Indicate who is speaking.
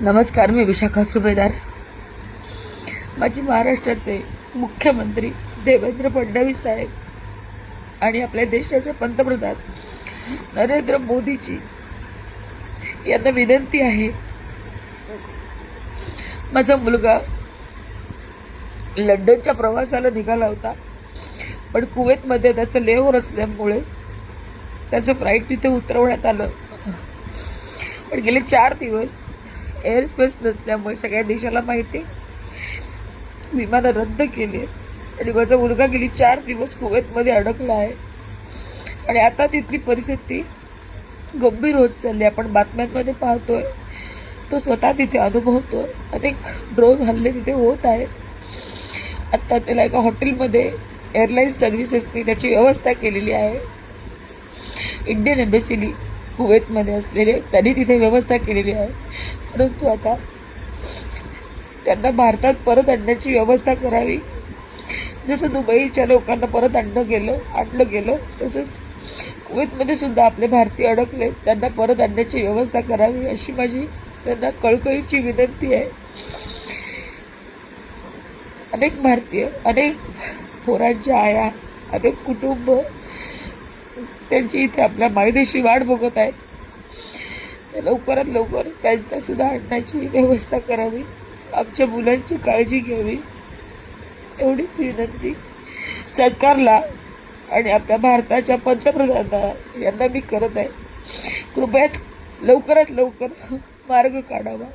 Speaker 1: नमस्कार, मी विशाखा सुभेदार. माझी महाराष्ट्राचे मुख्यमंत्री देवेंद्र फडणवीस साहेब आणि आपल्या देशाचे पंतप्रधान नरेंद्र मोदीजी यांना विनंती आहे. माझा मुलगा लंडनच्या प्रवासाला निघाला होता, पण कुवेतमध्ये त्याचं लेहोर असल्यामुळे त्याचं फ्लाईट तिथे उतरवण्यात आलं. पण गेले 4 दिवस एअर स्पेस नसल्यामुळे सगळ्या देशाला माहिती विमानं रद्द केली आणि माझा मुलगा गेली 4 दिवस कुवेतमध्ये अडकला आहे. आणि आता तिथली परिस्थिती गंभीर होत चालली. आपण बातम्यांमध्ये पाहतोय, तो स्वतः तिथे अनुभवतोय. अनेक ड्रोन हल्ले तिथे होत आहेत. आता त्याला एका हॉटेलमध्ये एअरलाईन सर्व्हिसेसनी त्याची व्यवस्था केलेली आहे. इंडियन एम्बेसीनी कुवेतमध्ये असलेले त्यांनी तिथे व्यवस्था केलेली आहे. परंतु आता त्यांना भारतात परत आणण्याची व्यवस्था करावी. जसं दुबईच्या लोकांना परत आणलं गेलं तसंच कुवेतमध्ये सुद्धा आपले भारतीय अडकले, त्यांना परत आणण्याची व्यवस्था करावी अशी माझी त्यांना कळकळीची विनंती आहे. अनेक भारतीय, अनेक पोरांच्या आया, अनेक कुटुंब त्यांची इथे आपल्या मायदेशी वाट बघत आहेत. तर लवकरात लवकर त्यांना सुद्धा आणण्याची व्यवस्था करावी. आमच्या मुलांची काळजी घ्यावी एवढीच विनंती सरकारला आणि आपल्या भारताच्या पंतप्रधानांना यांना मी करत आहे. कृपया लवकरात लवकर मार्ग काढावा.